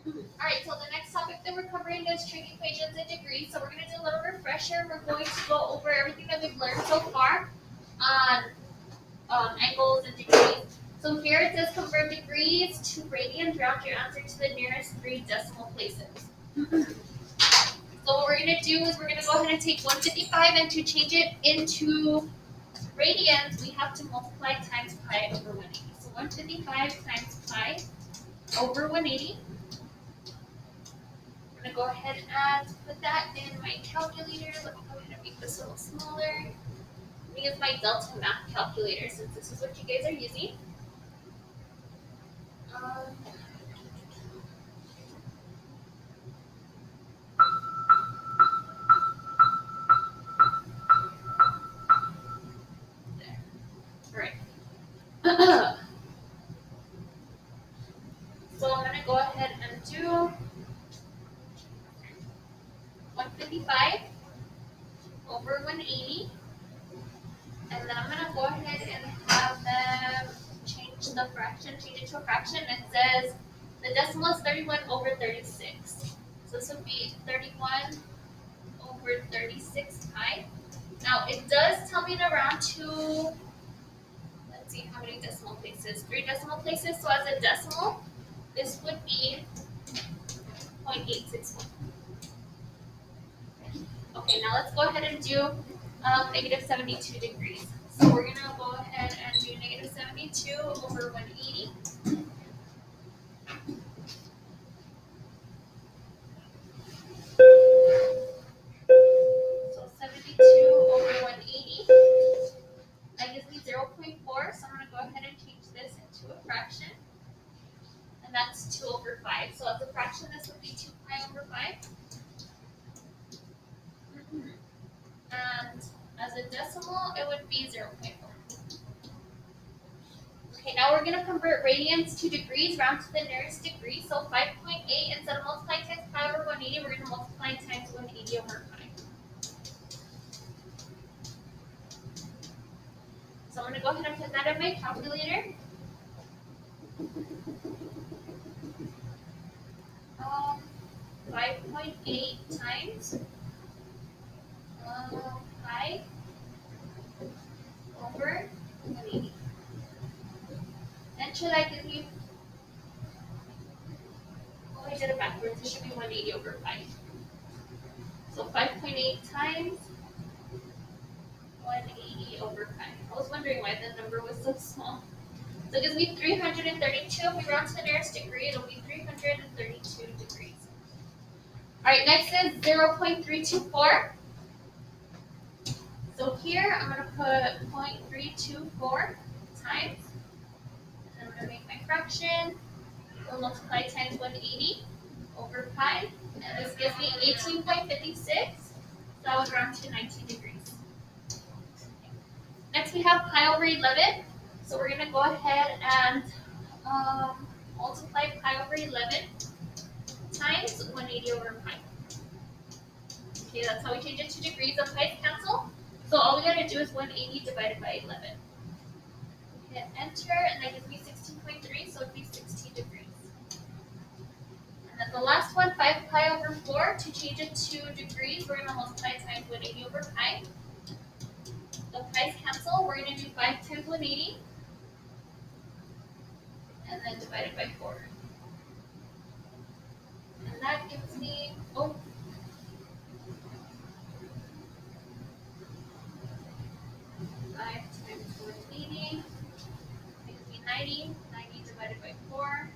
Alright, so the next topic that we're covering is trig equations in degrees. So we're going to do a little refresher. We're going to go over everything that we've learned so far on angles and degrees. So here it says convert degrees to radians. Round your answer to the nearest 3 decimal places. So what we're going to do is we're going to go ahead and take 155, and to change it into radians, we have to multiply times pi over 180. So 155 times pi over 180. I'm going to go ahead and put that in my calculator. Let me go ahead and make this a little smaller. Let me use my Delta Math calculator since this is what you guys are using. There. All right. So I'm going to go ahead and do 155 over 180. And then I'm going to go ahead and have them change the fraction, change it to a fraction. It says the decimal is 31 over 36. So this would be 31 over 36 pi. Now it does tell me to round to, let's see how many decimal places, 3 decimal places. So as a decimal, this would be 0.861. Okay, now let's go ahead and do negative 72 degrees. So we're going to go ahead and do negative 72 over 180. So 72 over 180. That gives me 0.4. So I'm going to go ahead and change this into a fraction. And that's 2 over 5. So as a fraction, this would be 2 pi over 5. And as a decimal, it would be 0.4. Okay, now we're going to convert radians to degrees, round to the nearest degree. So 5.8, instead of multiplying times pi over 180, we're going to multiply times 180 over pi. So I'm going to go ahead and put that in my calculator. 5.8 times pi over 180. And should I give you, oh, I did it backwards. It should be 180 over pi. So 5.8 times 180 over pi. I was wondering why the number was so small. So it gives me 332. If we round to the nearest degree, it'll be 332 degrees. All right, next is 0.324. So here I'm going to put 0.324 times. And I'm going to make my fraction. We'll multiply times 180 over pi. And this gives me 18.56. So that would round to 19 degrees. Next we have pi over 11. So we're going to go ahead and multiply pi over 11 times 180 over pi. Okay, that's how we change it to degrees. The pi's cancel. So all we got to do is 180 divided by 11. Hit enter, and that gives me 16.3, so it would be 60 degrees. And then the last one, 5 pi over 4. To change it to degrees, we're going to multiply times 180 over pi. The pi's cancel. We're going to do 5 times 180. And then divided by 4. And that gives me, 5 times 180 gives me 90. 90 divided by 4,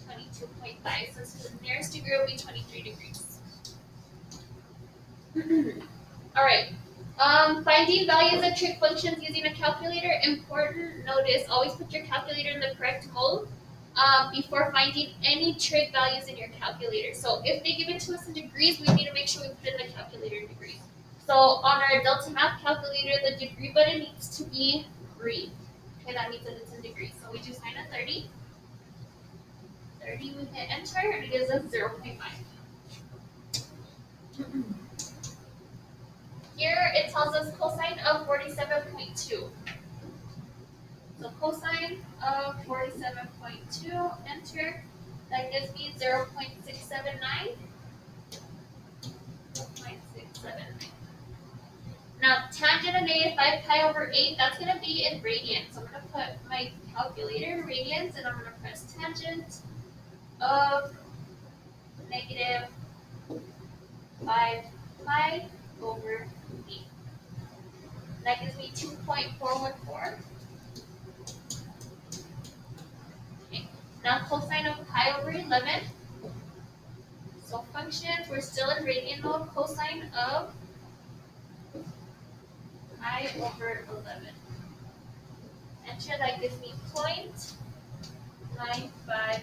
22.5. So the nearest degree will be 23 degrees. All right. Finding values of trig functions using a calculator. Important notice, always put your calculator in the correct mode before finding any trig values in your calculator. So if they give it to us in degrees, we need to make sure we put in the calculator in degrees. So on our Delta Math calculator, the degree button needs to be green. Okay, that means that it's in degrees. So we do sine of 30. 30, we hit enter, and it gives us 0.5. Here it tells us cosine of 47.2. So cosine of 47.2, enter. That gives me 0.679. 0.679. Now, tangent of negative 5 pi over 8, that's going to be in radians. So I'm going to put my calculator in radians, and I'm going to press tangent of negative 5 pi over 8. That gives me 2.414. Okay. Now, cosine of pi over 11. So functions, we're still in radian mode. Cosine of pi over 11. Enter, that gives me 0.959.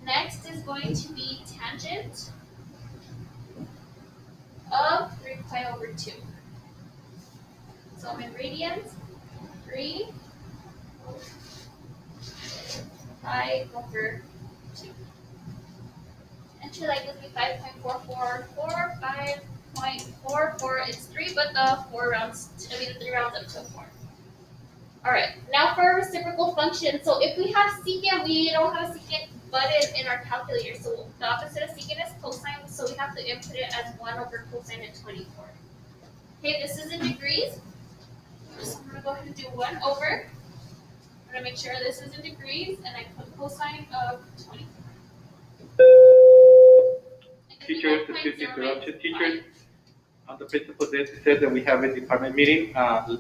Next is going to be tangent of 3 pi over 2. So I'm in radians, 3 pi over 2. Enter, that gives me 5.444. 5.44 is 3, but the 3 rounds up to 4. Alright, now for a reciprocal function. So if we have secant, we don't have a secant button in our calculator. So the opposite of secant is cosine, so we have to input it as 1 over cosine of 24. Okay, this is in degrees. So I'm going to go ahead and do 1 over. I'm going to make sure this is in degrees, and I put cosine of 24. Teachers, excuse me, interruption. Teachers, the principal said that we have a department meeting.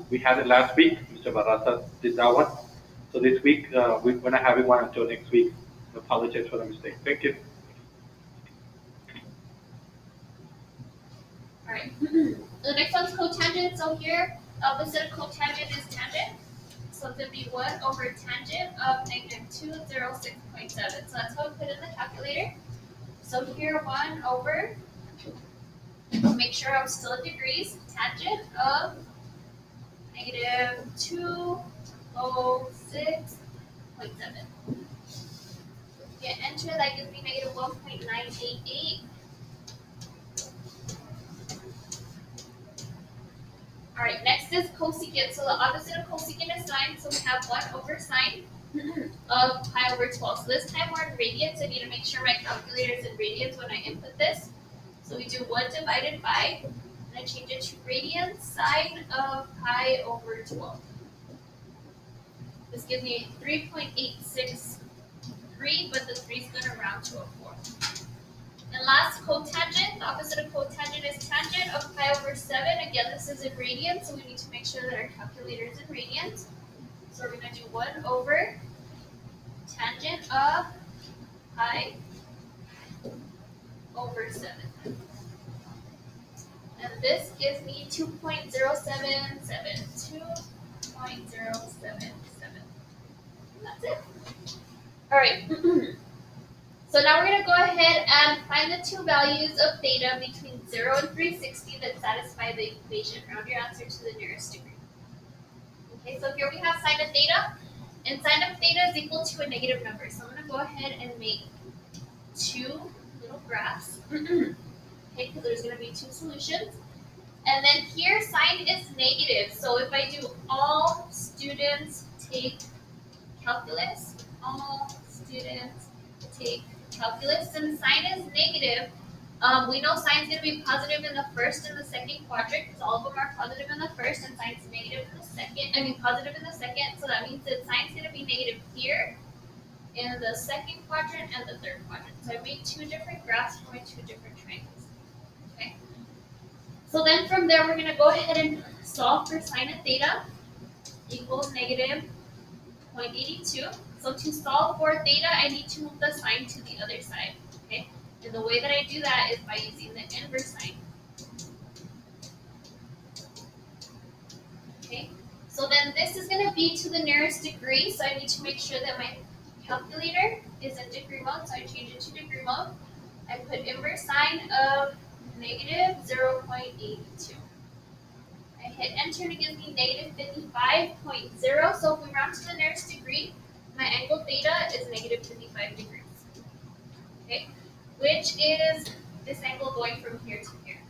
We had it last week. Mr. Barraza did that one. So this week, we're going to have it one until next week. I apologize for the mistake. Thank you. All right. The next one's cotangent. So here, opposite of cotangent is tangent. So it's going to be 1 over tangent of negative 206.7. So that's how we put it in the calculator. So here, 1 over, make sure I'm still in degrees, tangent of negative 206.7. Get enter, that gives me negative 1.988. All right, next is cosecant. So the opposite of cosecant is sine. So we have 1 over sine of pi over 12. So this time we're in radians. I need to make sure my calculator is in radians when I input this. So we do 1 divided by, and I change it to radians, sine of pi over 12. This gives me 3.863, but the 3 is going to round to a 4. And last, cotangent. The opposite of cotangent is tangent of pi over 7. Again, this is in radians, so we need to make sure that our calculator is in radians. So we're going to do 1 over tangent of pi over 7. And this gives me 2.077. 2.077. That's it. All right. So now we're going to go ahead and find the two values of theta between 0 and 360 that satisfy the equation. Round your answer to the nearest degree. Okay, so here we have sine of theta, and sine of theta is equal to a negative number. So I'm going to go ahead and make 2 little graphs, okay, because there's going to be 2 solutions. And then here, sine is negative. So if I do all students take calculus, all students take calculus, and sine is negative, we know sine is going to be positive in the first and the second quadrant because all of them are positive in the first and sine is negative in the second. Positive in the second, so that means that sine is going to be negative here in the second quadrant and the third quadrant. So I made 2 different graphs for my 2 different triangles. Okay. So then from there, we're going to go ahead and solve for sine of theta equals negative 0.82. So to solve for theta, I need to move the sign to the other side. Okay, and the way that I do that is by using the inverse sign. Okay, so then this is going to be to the nearest degree. So I need to make sure that my calculator is in degree mode. So I change it to degree mode. I put inverse sign of negative 0.82. I hit enter and it gives me negative 55.0. So if we round to the nearest degree, my angle theta is negative 55 degrees. Okay, which is this angle going from here to here.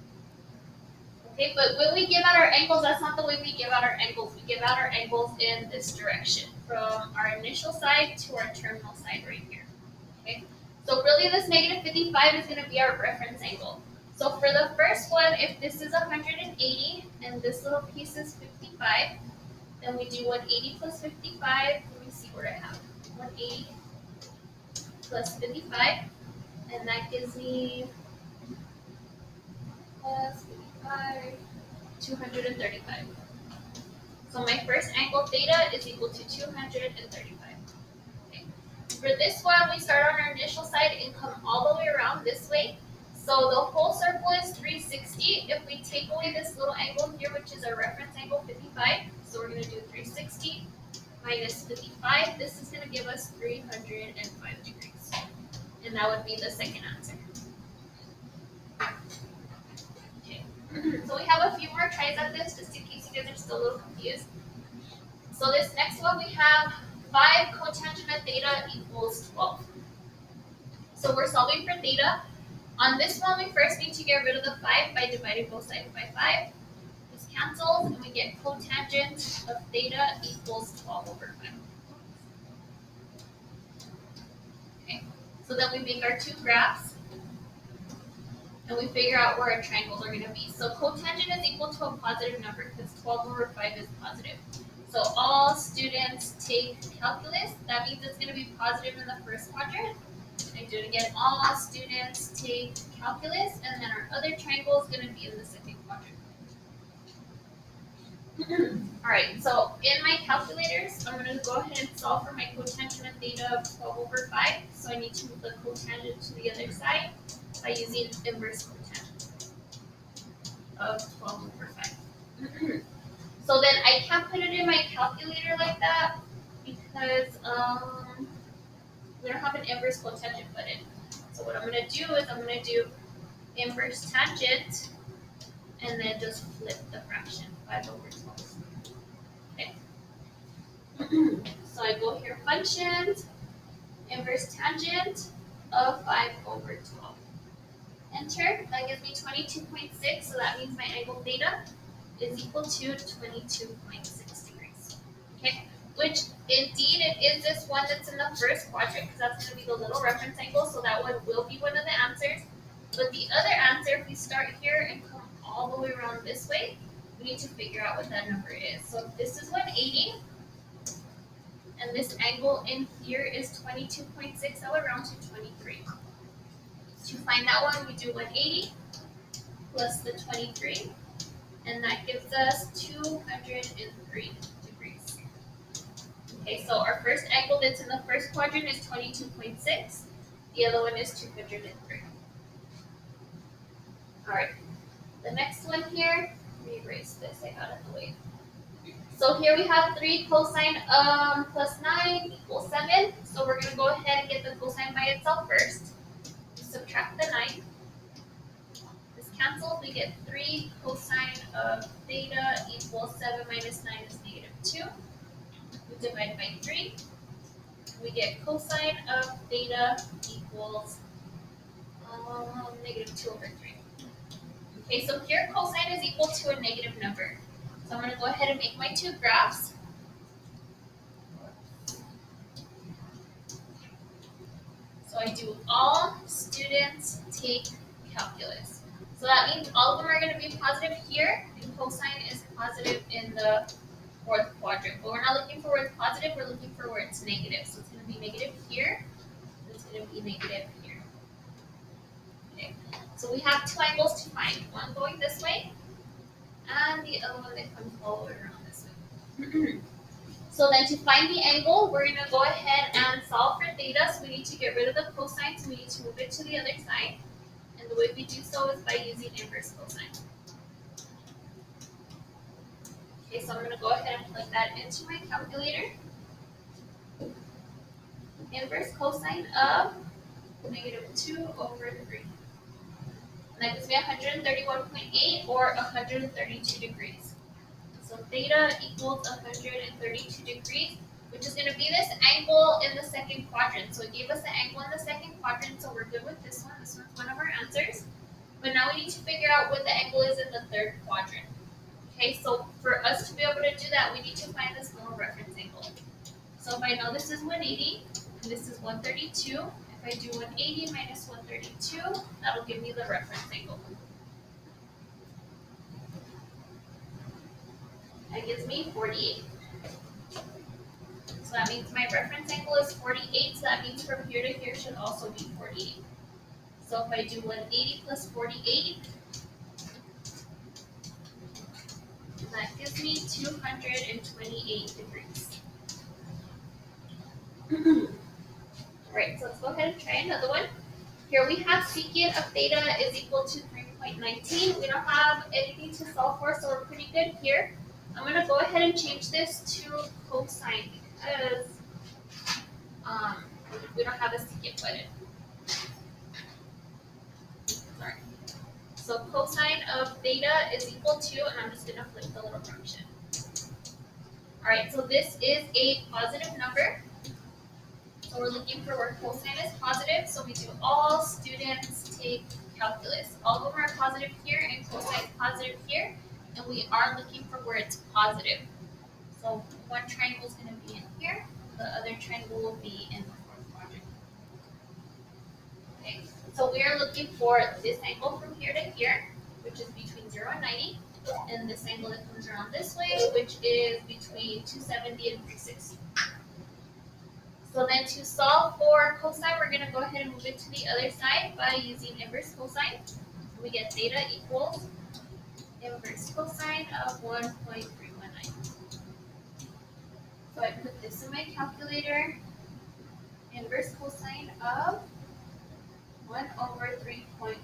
Okay, but when we give out our angles, that's not the way we give out our angles. We give out our angles in this direction, from our initial side to our terminal side right here. So really this negative 55 is going to be our reference angle. So for the first one, if this is 180 and this little piece is 55, then we do 180 plus 55. Let me see what I have. 180 plus 55, and that gives me plus 55, 235. So my first angle theta is equal to 235. Okay. For this one, we start on our initial side and come all the way around this way. So the whole circle is 360. If we take away this little angle here, which is our reference angle 55, so we're going to do 360 minus 55. This is going to give us 305 degrees. And that would be the second answer. Okay. So we have a few more tries at this, just in case you guys are still a little confused. So this next one, we have 5 cotangent of theta equals 12. So we're solving for theta. On this one, we first need to get rid of the 5 by dividing both sides by 5. This cancels, and we get cotangent of theta equals 12 over 5. Okay, so then we make our two graphs, and we figure out where our triangles are going to be. So cotangent is equal to a positive number because 12 over 5 is positive. So all students take calculus. That means it's going to be positive in the first quadrant. I do it again. All students take calculus, and then our other triangle is going to be in the second quadrant. All right, so in my calculators, I'm going to go ahead and solve for my cotangent of theta of 12 over 5. So I need to move the cotangent to the other side by using inverse cotangent of 12 over 5. So then I can't put it in my calculator like that because we don't have an inverse cotangent button. So what I'm going to do is I'm going to do inverse tangent and then just flip the fraction, 5 over 12. Okay. So I go here, functions, inverse tangent of 5 over 12. Enter, that gives me 22.6, so that means my angle theta is equal to 22.6 degrees. Okay, which indeed it is this one that's in the first quadrant because that's going to be the little reference angle, so that one will be one of the answers. But the other answer, if we start here and come all the way around this way, we need to figure out what that number is. So if this is 180, and this angle in here is 22.6, that would round to 23. To find that one, we do 180 plus the 23, and that gives us 203 degrees. Okay, so our first angle that's in the first quadrant is 22.6. The other one is 203. All right, the next one here, let me erase this, I got in the way. So here we have 3 cosine plus 9 equals 7. So we're going to go ahead and get the cosine by itself first. Subtract the 9. This cancels, we get 3 cosine of theta equals 7 minus 9 is negative 2. We divide by 3. We get cosine of theta equals negative 2 over 3. Okay, so here cosine is equal to a negative number. So I'm going to go ahead and make my two graphs. So I do all students take calculus. So that means all of them are going to be positive here, and cosine is positive in the fourth quadrant. But we're not looking for where it's positive, we're looking for where it's negative. So it's going to be negative here, and it's going to be negative here. Okay, so we have two angles to find. One going this way, and the other one that comes all the way around this way. So then to find the angle, we're going to go ahead and solve for theta. So we need to get rid of the cosine, so we need to move it to the other side. And the way we do so is by using inverse cosine. Okay, so I'm going to go ahead and plug that into my calculator. Inverse cosine of negative 2 over 3. And that gives me 131.8 or 132 degrees. So theta equals 132 degrees, which is going to be this angle in the second quadrant. So it gave us the angle in the second quadrant, so we're good with this one. This one's one of our answers. But now we need to figure out what the angle is in the third quadrant. Okay, so for us to be able to do that, we need to find this little reference angle. So if I know this is 180, and this is 132, if if I do 180 minus 132, that'll give me the reference angle. That gives me 48. So that means my reference angle is 48, so that means from here to here should also be 48. So if I do 180 plus 48, that gives me 228 degrees. Alright, so let's go ahead and try another one. Here we have secant of theta is equal to 3.19. We don't have anything to solve for, so we're pretty good here. I'm going to go ahead and change this to cosine because we don't have a secant button. Sorry. So cosine of theta is equal to, and I'm just going to flip the little function. Alright, so this is a positive number. So we're looking for where cosine is positive, so we do all students take calculus. All of them are positive here and cosine positive here, and we are looking for where it's positive. So one triangle is going to be in here, the other triangle will be in the fourth quadrant. Okay, so we are looking for this angle from here to here, which is between 0 and 90, and this angle that comes around this way, which is between 270 and 360. So then to solve for cosine, we're going to go ahead and move it to the other side by using inverse cosine. We get theta equals inverse cosine of 1.319. So I put this in my calculator. Inverse cosine of 1 over 3.19.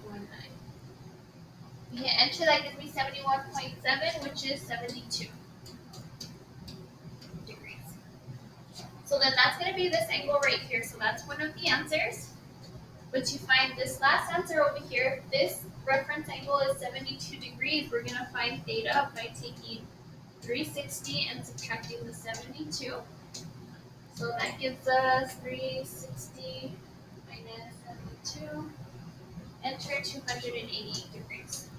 We hit enter, that gives me 71.7, which is 72 degrees. So then that's going to be this angle right here. So that's one of the answers. But to find this last answer over here, if this reference angle is 72 degrees, we're going to find theta by taking 360 and subtracting the 72. So that gives us 360 minus 72. Enter 288 degrees.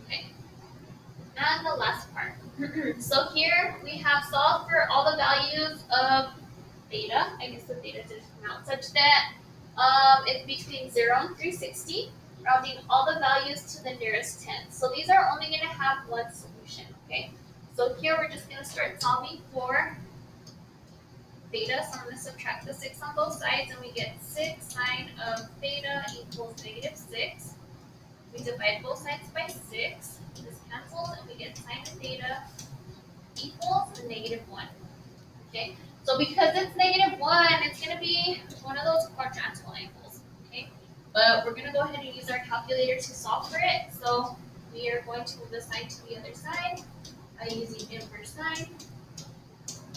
Okay. And the last part. So here we have solved for all the values of theta. I guess the theta didn't come out such that it's between 0 and 360, rounding all the values to the nearest 10. So these are only going to have one solution, okay? So here we're just going to start solving for theta. So I'm going to subtract the 6 on both sides, and we get 6 sine of theta equals negative 6. We divide both sides by 6. This cancels, and we get sine of theta equals negative 1. Okay? So because it's negative 1, it's going to be one of those quadrantal angles. Okay? But we're going to go ahead and use our calculator to solve for it. So we are going to move the sine to the other side by using inverse sine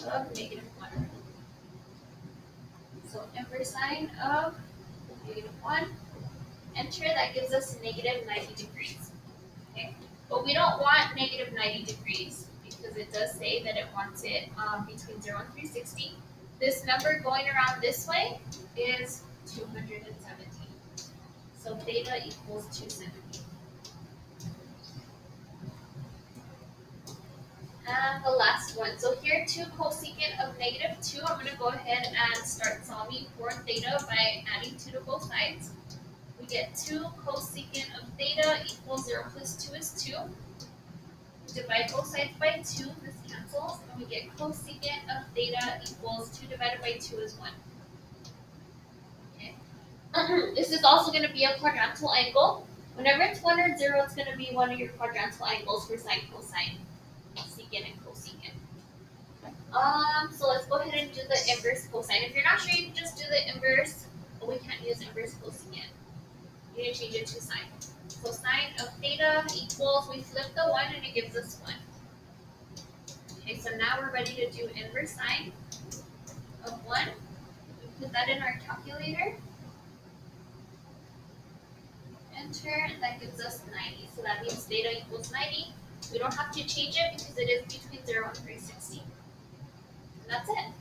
of negative 1. So inverse sine of negative 1. Enter, that gives us negative 90 degrees. Okay? But we don't want negative 90 degrees because it does say that it wants it between 0 and 360. This number going around this way is 217. So theta equals 270. And the last one. So here, 2 cosecant of negative 2. I'm going to go ahead and start solving for theta by adding 2 to both sides. We get 2 cosecant of theta equals 0 plus 2 is 2. We divide both sides by 2. This cancels. And we get cosecant of theta equals 2 divided by 2 is 1. Okay. This is also going to be a quadrantal angle. Whenever it's 1 or 0, it's going to be one of your quadrantal angles for sine, cosine, secant, and cosecant. So let's go ahead and do the inverse cosine. If you're not sure, you can just do the inverse, but we can't use inverse cosecant. You need to change it to sine. So sine of theta equals, we flip the 1 and it gives us 1. Okay, so now we're ready to do inverse sine of 1. We put that in our calculator. Enter, and that gives us 90. So that means theta equals 90. We don't have to change it because it is between 0 and 360. And that's it.